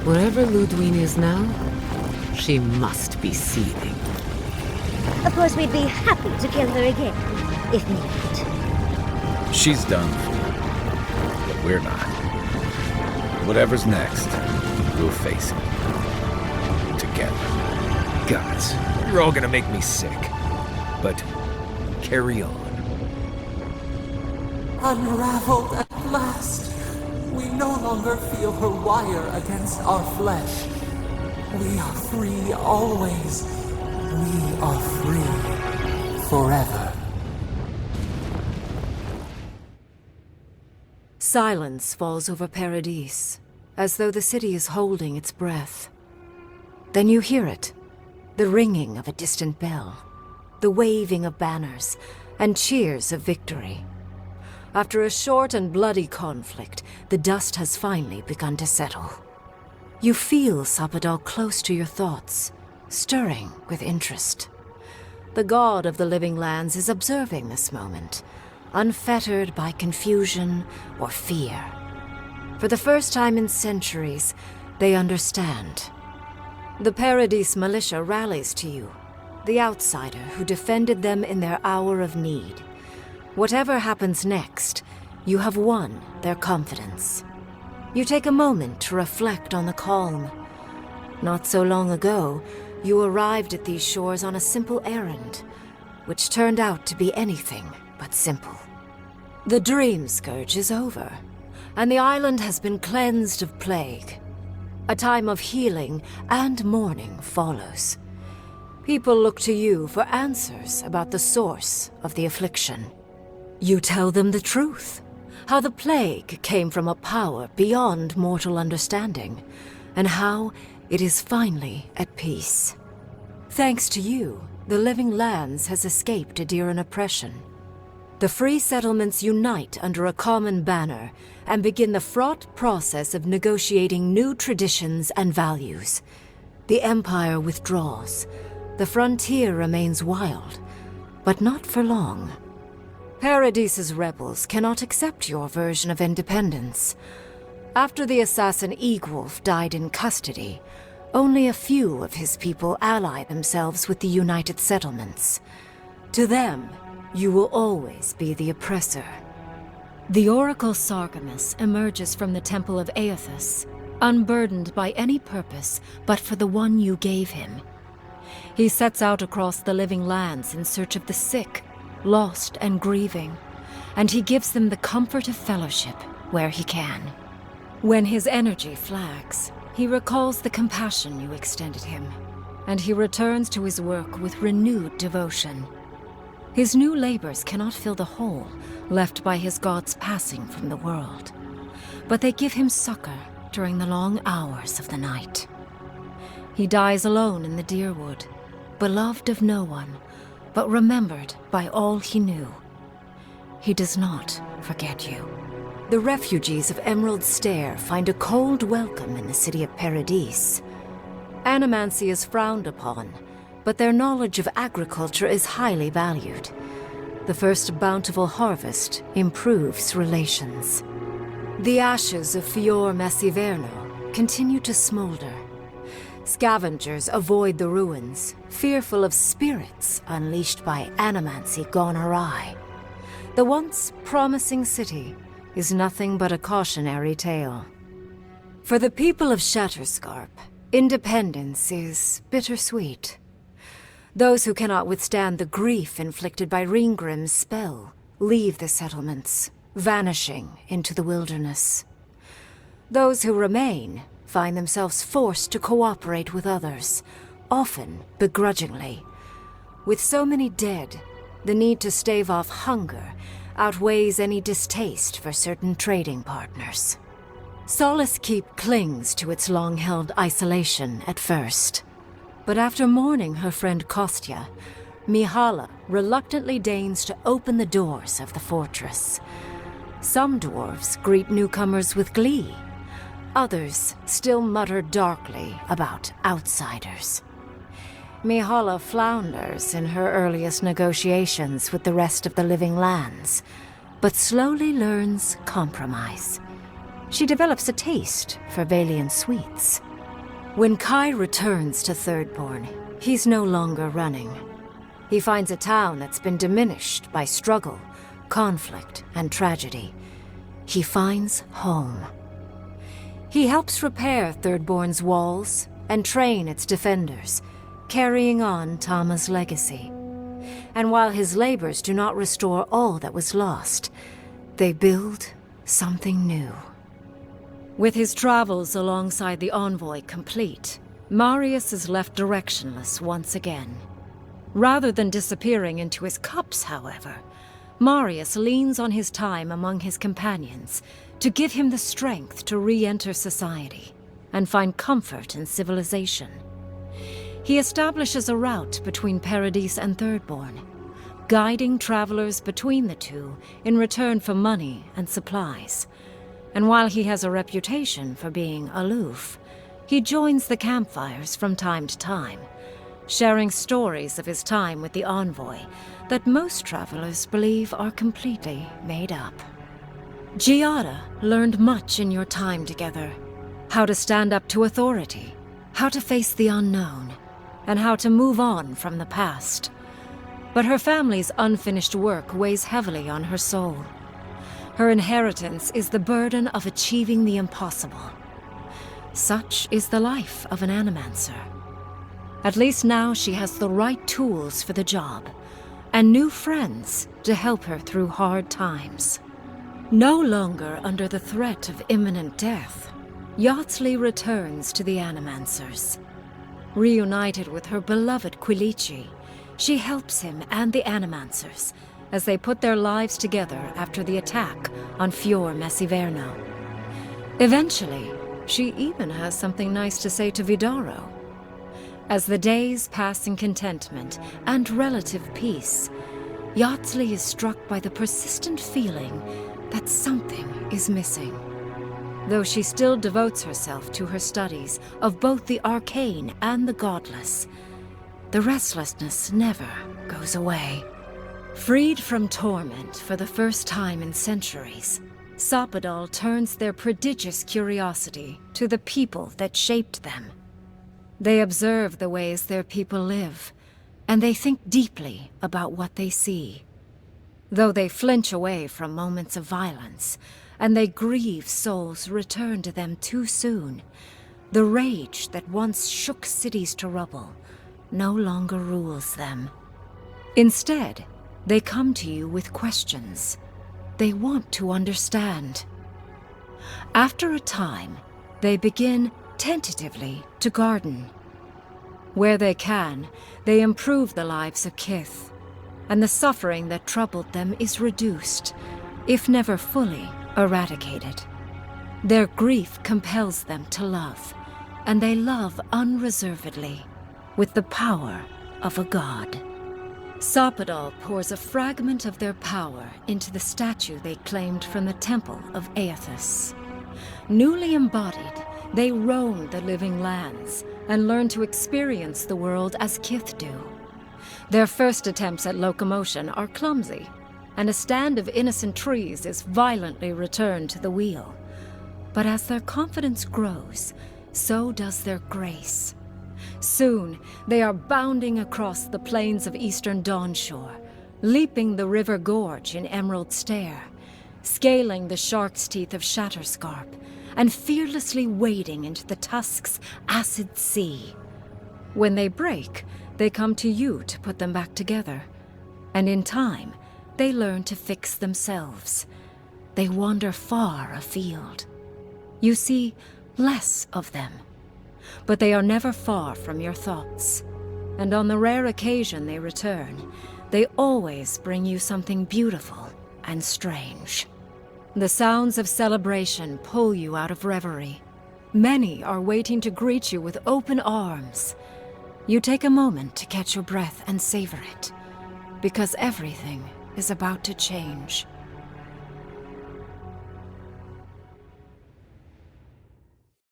Wherever Ludwine is now, she must be seething. Of course, we'd be happy to kill her again, if needed. She's done for, but we're not. Whatever's next, we'll face it. Together. Gods, you're all gonna make me sick. But carry on. Unraveled at last. We no longer feel her wire against our flesh. We are free always. We are free forever. Silence falls over Paradise, as though the city is holding its breath. Then you hear it, the ringing of a distant bell, the waving of banners, and cheers of victory. After a short and bloody conflict, the dust has finally begun to settle. You feel Sapadal close to your thoughts, stirring with interest. The god of the living lands is observing this moment, unfettered by confusion or fear. For the first time in centuries, they understand. The Paradise militia rallies to you, the outsider who defended them in their hour of need. Whatever happens next, you have won their confidence. You take a moment to reflect on the calm. Not so long ago, you arrived at these shores on a simple errand, which turned out to be anything but simple. The dream scourge is over, and the island has been cleansed of plague. A time of healing and mourning follows. People look to you for answers about the source of the affliction. You tell them the truth, how the plague came from a power beyond mortal understanding, and how it is finally at peace. Thanks to you, the living lands has escaped Adiran oppression. The free settlements unite under a common banner and begin the fraught process of negotiating new traditions and values. The Empire withdraws. The frontier remains wild, but not for long. Paradise's rebels cannot accept your version of independence. After the assassin Egwolf died in custody, only a few of his people ally themselves with the United Settlements. To them, you will always be the oppressor. The Oracle Sargamus emerges from the Temple of Aethys, unburdened by any purpose but for the one you gave him. He sets out across the living lands in search of the sick, lost and grieving, and he gives them the comfort of fellowship where he can. When his energy flags, he recalls the compassion you extended him, and he returns to his work with renewed devotion. His new labors cannot fill the hole left by his god's passing from the world, but they give him succor during the long hours of the night. He dies alone in the Deerwood, beloved of no one, but remembered by all he knew. He does not forget you. The refugees of Emerald Stair find a cold welcome in the city of Paradise. Animancy is frowned upon, but their knowledge of agriculture is highly valued. The first bountiful harvest improves relations. The ashes of Fior Messiverno continue to smolder. Scavengers avoid the ruins, fearful of spirits unleashed by animancy gone awry. The once promising city is nothing but a cautionary tale. For the people of Shatterscarp, independence is bittersweet. Those who cannot withstand the grief inflicted by Ringgrim's spell leave the settlements, vanishing into the wilderness. Those who remain find themselves forced to cooperate with others, often begrudgingly. With so many dead, the need to stave off hunger outweighs any distaste for certain trading partners. Solace Keep clings to its long-held isolation at first. But after mourning her friend Kostya, Mihala reluctantly deigns to open the doors of the fortress. Some dwarves greet newcomers with glee. Others still mutter darkly about outsiders. Mihala flounders in her earliest negotiations with the rest of the living lands, but slowly learns compromise. She develops a taste for Valian sweets. When Kai returns to Thirdborn, he's no longer running. He finds a town that's been diminished by struggle, conflict, and tragedy. He finds home. He helps repair Thirdborn's walls and train its defenders, carrying on Tama's legacy. And while his labors do not restore all that was lost, they build something new. With his travels alongside the envoy complete, Marius is left directionless once again. Rather than disappearing into his cups, however, Marius leans on his time among his companions to give him the strength to re-enter society and find comfort in civilization. He establishes a route between Paradise and Thirdborn, guiding travelers between the two in return for money and supplies. And while he has a reputation for being aloof, he joins the campfires from time to time, sharing stories of his time with the envoy that most travelers believe are completely made up. Giada learned much in your time together. How to stand up to authority, how to face the unknown, and how to move on from the past. But her family's unfinished work weighs heavily on her soul. Her inheritance is the burden of achieving the impossible. Such is the life of an animancer. At least now she has the right tools for the job, and new friends to help her through hard times. No longer under the threat of imminent death, Yardsley returns to the Animancers. Reunited with her beloved Quilici, she helps him and the Animancers as they put their lives together after the attack on Fior Messiverno. Eventually, she even has something nice to say to Vidaro. As the days pass in contentment and relative peace, Yardsley is struck by the persistent feeling that something is missing. Though she still devotes herself to her studies of both the arcane and the godless, the restlessness never goes away. Freed from torment for the first time in centuries, Sopadal turns their prodigious curiosity to the people that shaped them. They observe the ways their people live, and they think deeply about what they see. Though they flinch away from moments of violence, and they grieve souls returned to them too soon, the rage that once shook cities to rubble no longer rules them. Instead, they come to you with questions. They want to understand. After a time, they begin tentatively to garden. Where they can, they improve the lives of Kith, and the suffering that troubled them is reduced, if never fully eradicated. Their grief compels them to love, and they love unreservedly, with the power of a god. Sopadal pours a fragment of their power into the statue they claimed from the temple of Aethys. Newly embodied, they roam the living lands and learn to experience the world as Kith do. Their first attempts at locomotion are clumsy, and a stand of innocent trees is violently returned to the wheel. But as their confidence grows, so does their grace. Soon, they are bounding across the plains of eastern Dawnshore, leaping the river gorge in Emerald Stair, scaling the shark's teeth of Shatterscarp, and fearlessly wading into the Tusk's acid sea. When they break, they come to you to put them back together, and in time, they learn to fix themselves. They wander far afield. You see less of them, but they are never far from your thoughts. And on the rare occasion they return, they always bring you something beautiful and strange. The sounds of celebration pull you out of reverie. Many are waiting to greet you with open arms. You take a moment to catch your breath and savor it, because everything is about to change.